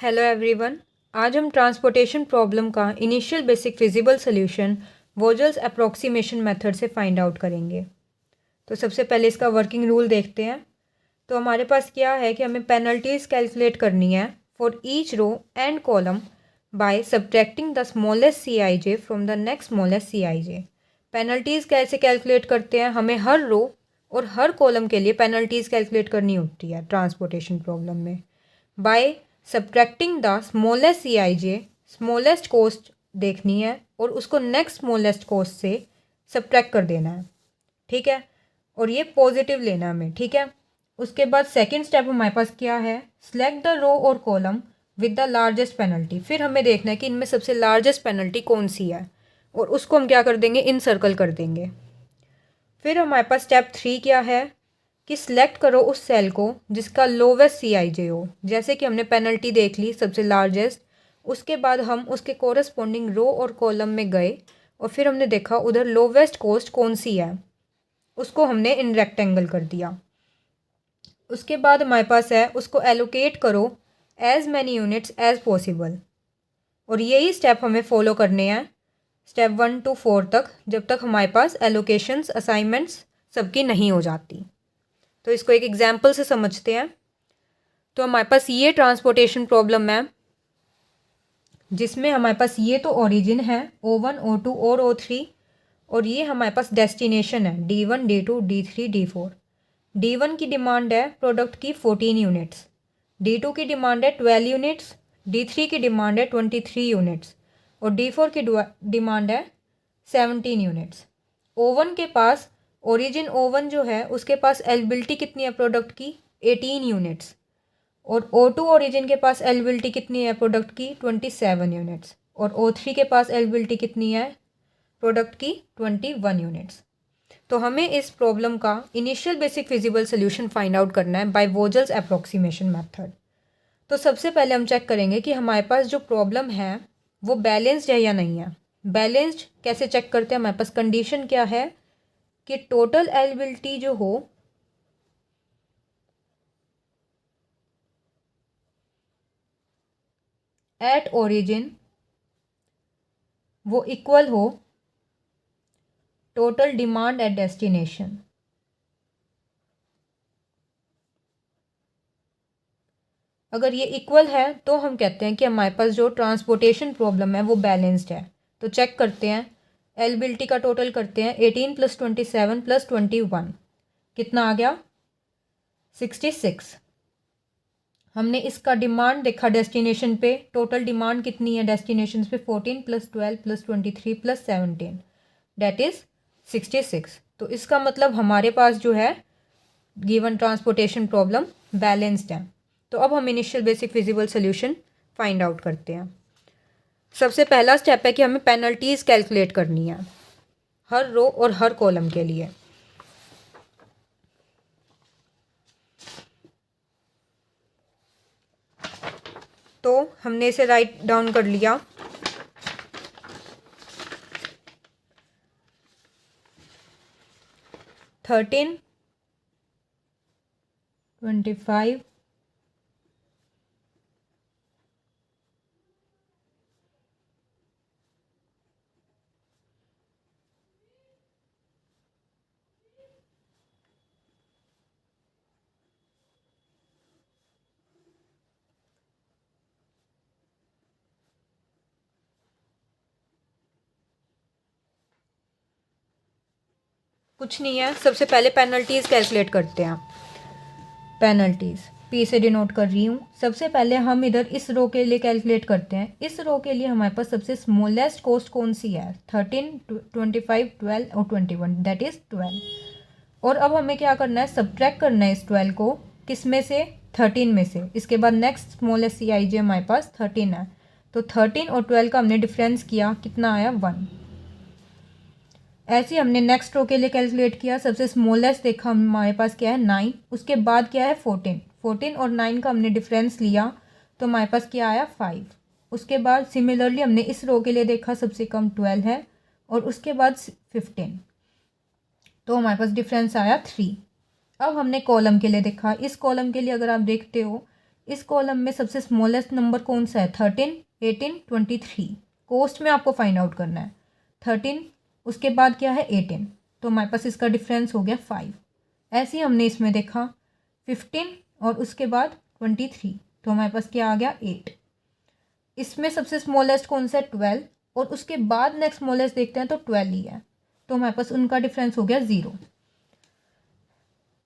Hello everyone. आज हम transportation problem का initial basic feasible solution Vogel's approximation method से फाइंड आउट करेंगे। तो सबसे पहले इसका वर्किंग रूल देखते हैं। तो हमारे पास क्या है कि हमें पेनल्टीज़ कैलकुलेट करनी है for each row and column by subtracting the smallest CIJ from the next smallest CIJ। Penalties कैसे कैलकुलेट करते हैं? हमें हर रो और हर कॉलम के लिए पेनल्टीज़ कैलकुलेट करनी होती है ट्रांसपोर्टेशन प्रॉब्लम में bye subtracting the smallest CIJ। Smallest cost देखनी है और उसको नेक्स्ट स्मॉलेस्ट कॉस्ट से सब्ट्रैक्ट कर देना है, ठीक है। और ये पॉजिटिव लेना है हमें, ठीक है। उसके बाद सेकंड स्टेप हमारे पास क्या है? सिलेक्ट द रो और column with the largest penalty. फिर हमें देखना है कि इनमें सबसे लार्जेस्ट पेनल्टी कौन सी है और उसको हम क्या कर देंगे? इन सर्कल कर देंगे। फिर हमारे पास स्टेप 3 क्या है कि सिलेक्ट करो उस सेल को जिसका लोवेस्ट CIJ हो। जैसे कि हमने पेनल्टी देख ली सबसे लार्जेस्ट, उसके बाद हम उसके कोरस्पॉन्डिंग रो और कॉलम में गए और फिर हमने देखा उधर लोवेस्ट कॉस्ट कौन सी है, उसको हमने इन रेक्टेंगल कर दिया। उसके बाद हमारे पास है उसको एलोकेट करो as many units as possible. और यही स्टेप हमें फॉलो करने हैं स्टेप 1 to 4 तक, जब तक हमारे पास एलोकेशंस असाइनमेंट्स सबकी नहीं हो जाती। तो इसको एक एग्जाम्पल से समझते हैं। तो हमारे पास ये ट्रांसपोर्टेशन प्रॉब्लम है जिसमें हमारे पास ये तो ओरिजिन है O1 O2 और O3, और ये हमारे पास डेस्टिनेशन है D1 D2 D3 D4। D1 की डिमांड है प्रोडक्ट की 14 यूनिट्स, D2 की डिमांड है 12 यूनिट्स, D3 की डिमांड है 23 यूनिट्स और D4 की डिमांड है 17 यूनिट्स। O1 के पास ओरिजिन O1 जो है उसके पास एलिजिबिलिटी कितनी है प्रोडक्ट की? 18 यूनिट्स। और O2 ओरिजिन के पास एलिजिबिलिटी कितनी है प्रोडक्ट की? 27 यूनिट्स। और O3 के पास एलिजिबिलिटी कितनी है प्रोडक्ट की? 21 यूनिट्स। तो हमें इस प्रॉब्लम का initial basic feasible solution find out करना है बाय वोजल्स अप्रॉक्सीमेशन मेथड। तो सबसे पहले हम चेक करेंगे कि हमारे पास जो प्रॉब्लम है वो बैलेंस्ड है या नहीं है। बैलेंस्ड कैसे चेक करते हैं? हमारे पास कंडीशन क्या है कि टोटल एलिजिबिलिटी जो हो एट ओरिजिन वो इक्वल हो टोटल डिमांड एट डेस्टिनेशन। अगर ये इक्वल है तो हम कहते हैं कि हमारे पास जो ट्रांसपोर्टेशन प्रॉब्लम है वो बैलेंस्ड है। तो चेक करते हैं, एलिजिबिलिटी का टोटल करते हैं 18 + 27 + 21 कितना आ गया? 66। हमने इसका डिमांड देखा डेस्टिनेशन पे, टोटल डिमांड कितनी है डेस्टिनेशन पे? 14 + 12 + 23 + 17 डेट इज़ 66। तो इसका मतलब हमारे पास जो है गिवन ट्रांसपोर्टेशन प्रॉब्लम बैलेंस्ड है। तो अब हम initial basic feasible solution find out करते हैं। सबसे पहला स्टेप है कि हमें पेनल्टीज़ कैलकुलेट करनी है हर रो और हर कॉलम के लिए। तो हमने इसे राइट डाउन कर लिया। थर्टीन 25 कुछ नहीं है, सबसे पहले पेनल्टीज़ कैलकुलेट करते हैं। पेनल्टीज़ P से डिनोट कर रही हूँ। सबसे पहले हम इधर इस रो के लिए कैलकुलेट करते हैं। इस रो के लिए हमारे पास सबसे स्मॉलेस्ट कॉस्ट कौन सी है? 13 25 12 और 21 दैट इज़ 12। और अब हमें क्या करना है? सब्ट्रैक्ट करना है इस 12 को किस में से? 13 में से। इसके बाद नेक्स्ट स्मॉलेस्ट CIJ हमारे पास 13 है। तो 13 और 12 का हमने डिफरेंस किया, कितना आया? 1। ऐसे ही हमने नेक्स्ट रो के लिए कैलकुलेट किया। सबसे स्मॉलेस्ट देखा हमारे पास क्या है? 9। उसके बाद क्या है? 14। 14 और 9 का हमने डिफरेंस लिया तो हमारे पास क्या आया? 5। उसके बाद सिमिलरली हमने इस रो के लिए देखा, सबसे कम 12 है और उसके बाद 15, तो हमारे पास डिफरेंस आया 3। अब हमने कॉलम के लिए देखा। इस कॉलम के लिए अगर आप देखते हो इस कॉलम में सबसे स्मॉलेस्ट नंबर कौन सा है? 13, 18, 23। कोस्ट में आपको फाइंड आउट करना है। 13, उसके बाद क्या है? 18। तो हमारे पास इसका डिफरेंस हो गया 5। ऐसे ही हमने इसमें देखा 15 और उसके बाद 23, तो हमारे पास क्या आ गया? 8। इसमें सबसे स्मॉलेस्ट कौन सा है? 12, और उसके बाद नेक्स्ट स्मॉलेस्ट देखते हैं तो 12 ही है, तो हमारे पास उनका डिफरेंस हो गया 0।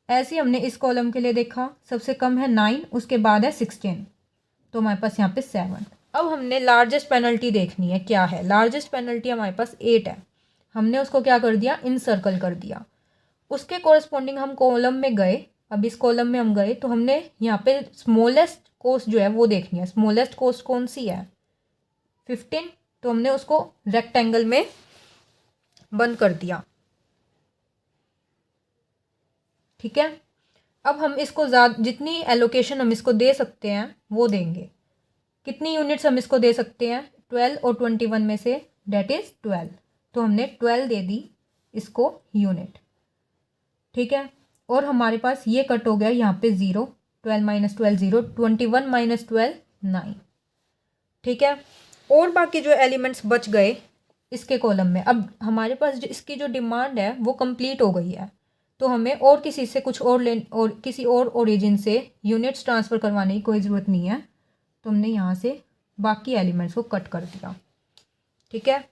ऐसे ही हमने इस कॉलम के लिए देखा, सबसे कम है 9, उसके बाद है 16, तो हमारे पास यहाँ पे 7। अब हमने लार्जेस्ट पेनल्टी देखनी है, क्या है लार्जेस्ट पेनल्टी? हमारे पास 8 है। हमने उसको क्या कर दिया? इन सर्कल कर दिया। उसके कॉरस्पॉन्डिंग हम कॉलम में गए। अब इस कॉलम में हम गए तो हमने यहाँ पे स्मॉलेस्ट कोस्ट जो है वो देखनी है। स्मॉलेस्ट कोस्ट कौन सी है? 15, तो हमने उसको रेक्टेंगल में बंद कर दिया। ठीक है, अब हम इसको जितनी एलोकेशन हम इसको दे सकते हैं वो देंगे। कितनी यूनिट्स हम इसको दे सकते हैं? 12 और 21 में से, डेट इज़ 12, तो हमने 12 दे दी इसको यूनिट। ठीक है, और हमारे पास ये कट हो गया यहाँ पे 0, 12 माइनस 12 0, 21 माइनस 12 9। ठीक है, और बाकी जो एलिमेंट्स बच गए इसके कॉलम में, अब हमारे पास जो इसकी जो डिमांड है वो कंप्लीट हो गई है, तो हमें और किसी से कुछ और किसी और ओरिजिन से यूनिट्स ट्रांसफ़र करवाने की कोई ज़रूरत नहीं है, तो हमने यहाँ से बाकी एलिमेंट्स को कट कर दिया। ठीक है,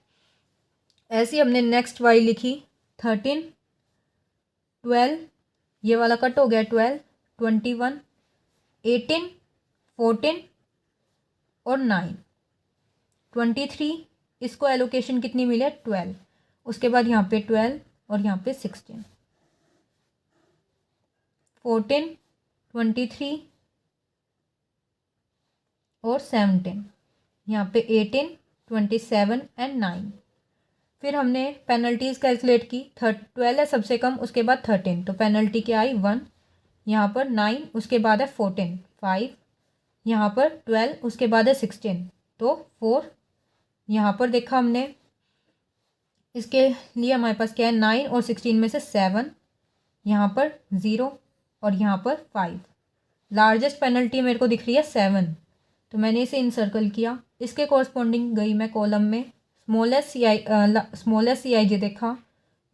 ऐसे ही हमने नेक्स्ट वाई लिखी 13, 12, ये वाला कट हो गया 12, 21, 18, 14 और 9, 23, इसको एलोकेशन कितनी मिले? 12, उसके बाद यहाँ पे 12 और यहाँ पे 16, 14, 23 और 17, यहाँ पे 18, 27 एंड 9। फिर हमने पेनल्टीज़ कैलकुलेट की। 12 है सबसे कम, उसके बाद 13, तो पेनल्टी क्या आई? 1। यहाँ पर 9, उसके बाद है 14, 5। यहाँ पर 12, उसके बाद है 16, तो 4। यहाँ पर देखा हमने, इसके लिए हमारे पास क्या है? 9 और 16 में से 7, यहाँ पर 0 और यहाँ पर 5। लार्जेस्ट पेनल्टी मेरे को दिख रही है 7, तो मैंने इसे इनसर्कल किया। इसके कॉरस्पॉन्डिंग गई मैं कॉलम में, स्मॉलेस्ट सी आई जे देखा,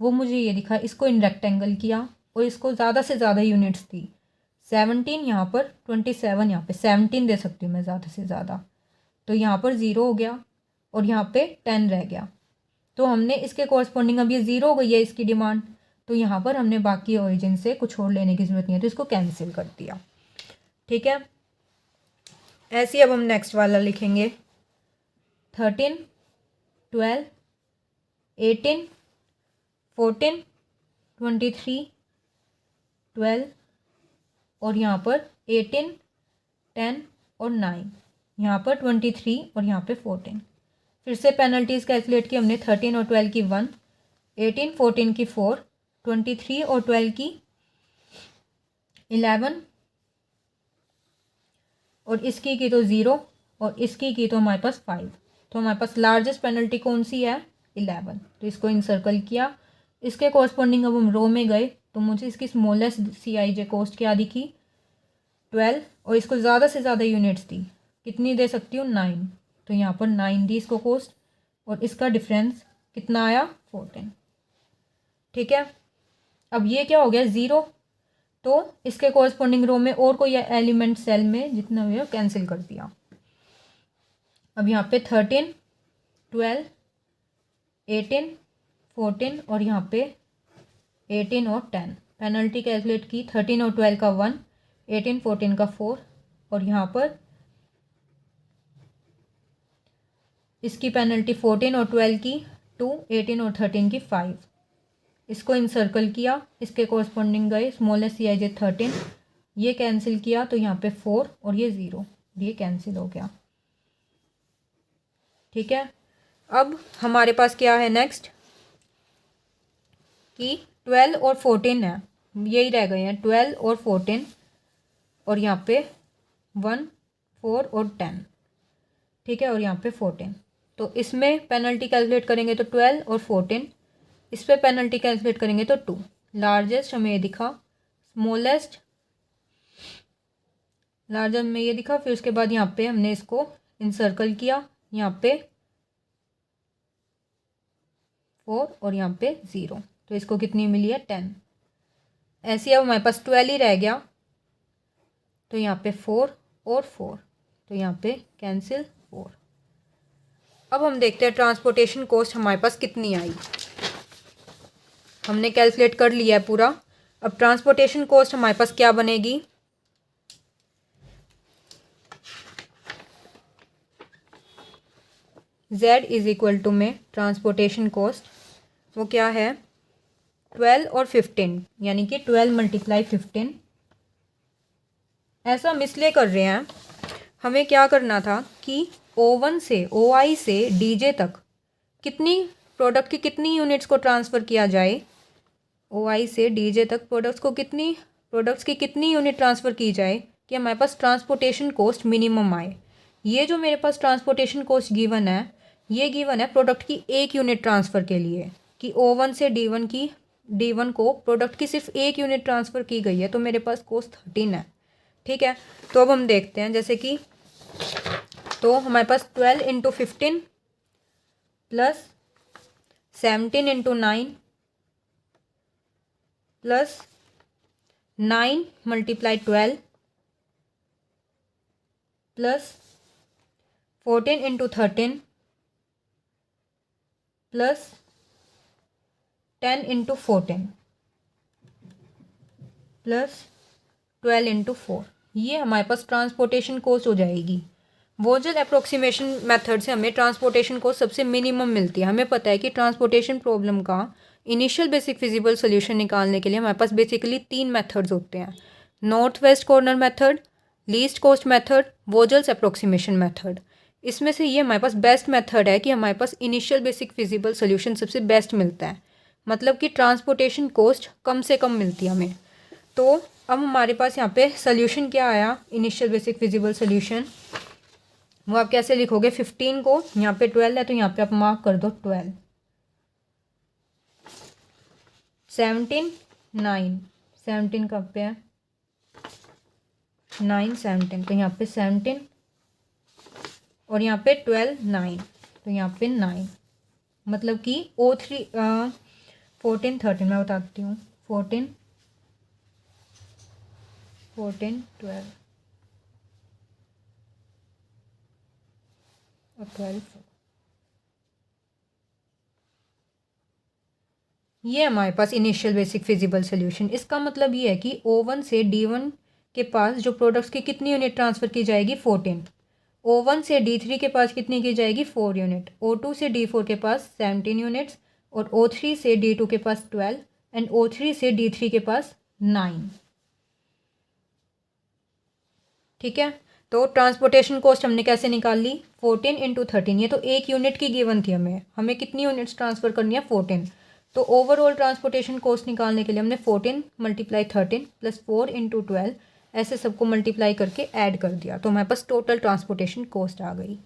वो मुझे ये दिखा, इसको इन रेक्टेंगल किया और इसको ज़्यादा से ज़्यादा यूनिट्स दी। 17 यहाँ पर, 27 यहाँ पे, 17 दे सकती हूँ मैं ज़्यादा से ज़्यादा, तो यहाँ पर 0 हो गया और यहाँ पे 10 रह गया। तो हमने इसके कॉरस्पॉन्डिंग, अब ये 0 हो गई है इसकी डिमांड, तो यहाँ पर हमने बाकी ओरिजिन से कुछ और लेने की ज़रूरत नहीं है, तो इसको कैंसिल कर दिया। ठीक है, ऐसे ही अब हम नेक्स्ट वाला लिखेंगे 13, 12, 18, 14, 23, 12 और यहाँ पर 18, 10 और 9, यहाँ पर 23 और यहाँ पे 14। फिर से पेनल्टीज़ कैलकुलेट की हमने। 13 और 12 की 1, 18, 14 की 4, 23 और 12 की 11 और इसकी की तो 0 और इसकी की तो हमारे पास 5। तो हमारे पास लार्जेस्ट पेनल्टी कौन सी है? 11, तो इसको इनसर्कल किया। इसके कॉरस्पॉन्डिंग अब हम रो में गए तो मुझे इसकी स्मॉलेस्ट सी आई जे कोस्ट क्या दिखी? 12, और इसको ज़्यादा से ज़्यादा यूनिट्स दी। कितनी दे सकती हूँ? 9, तो यहाँ पर 9 दी इसको कोस्ट, और इसका डिफरेंस कितना आया? 14। ठीक है, अब ये क्या हो गया? 0, तो इसके कॉरस्पॉन्डिंग रो में और कोई एलिमेंट सेल में जितना भी है कैंसिल कर दिया। अब यहाँ पे 13, 12, 18, 14 और यहाँ पे 18 और 10। पेनल्टी कैलकुलेट की। 13 और 12 का 1, 18, 14 का 4 और यहाँ पर इसकी पेनल्टी 14 और 12 की 2, 18 और 13 की 5। इसको इनसर्कल किया, इसके कॉरस्पॉन्डिंग गए स्मॉलेस्ट सी आई जे 13, ये कैंसिल किया तो यहाँ पे 4 और ये 0, ये कैंसिल हो गया। ठीक है, अब हमारे पास क्या है नेक्स्ट कि 12 और 14 है, यही रह गए हैं 12 और 14 और यहाँ पे 1, 4 और 10। ठीक है, और यहाँ पे 14, तो इसमें पेनल्टी कैलकुलेट करेंगे तो 12 और 14, इस पर पेनल्टी कैलकुलेट करेंगे तो 2। लार्जेस्ट हमें ये दिखा, स्मॉलेस्ट लार्जर में ये दिखा, फिर उसके बाद यहाँ पे हमने इसको इंसर्कल किया, यहाँ पे 4 और यहाँ पे 0, तो इसको कितनी मिली है 10। ऐसे अब हमारे पास 12 ही रह गया, तो यहाँ पे 4 और 4, तो यहाँ पे कैंसिल 4। अब हम देखते हैं ट्रांसपोर्टेशन कॉस्ट हमारे पास कितनी आई। हमने कैलकुलेट कर लिया है पूरा। अब ट्रांसपोर्टेशन कॉस्ट हमारे पास क्या बनेगी, Z इज इक्वल टू में ट्रांसपोर्टेशन कॉस्ट, वो क्या है 12 और 15, यानी कि 12 × 15। ऐसा हम इसलिए कर रहे हैं, हमें क्या करना था कि O1 से OI से DJ तक कितनी प्रोडक्ट की कितनी यूनिट्स को ट्रांसफ़र किया जाए, OI से DJ तक प्रोडक्ट्स की कितनी यूनिट ट्रांसफ़र की जाए कि हमारे पास ट्रांसपोर्टेशन कॉस्ट मिनिमम आए। ये जो मेरे पास ट्रांसपोर्टेशन कॉस्ट गिवन है, ये गिवन है प्रोडक्ट की एक यूनिट ट्रांसफ़र के लिए, कि O1 से D1 को प्रोडक्ट की सिर्फ एक यूनिट ट्रांसफ़र की गई है, तो मेरे पास कॉस्ट 13 है। ठीक है, तो अब हम देखते हैं, जैसे कि तो हमारे पास 12 × 15 plus 17 × 9 plus 9 × 12 plus 14 × 13 plus 10 × 14 plus 12 × 4, ये हमारे पास ट्रांसपोर्टेशन कॉस्ट हो जाएगी। वोजल अप्रोक्सीमेशन मेथड से हमें ट्रांसपोर्टेशन कॉस्ट सबसे मिनिमम मिलती है। हमें पता है कि ट्रांसपोर्टेशन प्रॉब्लम का इनिशियल बेसिक फिजिबल सोल्यूशन निकालने के लिए हमारे पास बेसिकली 3 मेथड्स होते हैं, north west corner method, least cost method, Vogel's approximation method. इसमें से ये हमारे पास बेस्ट मेथड है कि हमारे पास इनिशियल बेसिक फिजिबल सोल्यूशन सबसे बेस्ट मिलता है, मतलब कि ट्रांसपोर्टेशन कॉस्ट कम से कम मिलती है हमें। तो अब हमारे पास यहाँ पे सोल्यूशन क्या आया, इनिशियल बेसिक फिजिबल सोल्यूशन, वो आप कैसे लिखोगे, 15 को यहाँ पे 12 है तो यहाँ पे आप मार्क कर दो 12, 17 9, 17 कब पे है 9 17, तो यहाँ पे 17 और यहाँ पे 12 9, तो यहाँ पे 9, मतलब कि O3 14 13 मैं बताती हूँ, 14 12 और 12 ये हमारे पास इनिशियल बेसिक फिजिबल सोल्यूशन। इसका मतलब ये है कि O1 से D1 के पास जो प्रोडक्ट्स की कितनी यूनिट ट्रांसफ़र की जाएगी 14, O1 से D3 के पास कितनी की जाएगी 4 यूनिट, O2 से D4 के पास 17 यूनिट्स और O3 से D2 के पास 12 एंड O3 से D3 के पास 9। ठीक है, तो ट्रांसपोर्टेशन कॉस्ट हमने कैसे निकाल ली, 14 × 13, ये तो एक यूनिट की गिवन थी, हमें कितनी यूनिट्स ट्रांसफ़र करनी है 14, तो ओवरऑल ट्रांसपोर्टेशन कॉस्ट निकालने के लिए हमने 14 × 13 प्लस 4 × 12 ऐसे सबको मल्टीप्लाई करके ऐड कर दिया, तो हमारे पास टोटल ट्रांसपोर्टेशन कॉस्ट आ गई।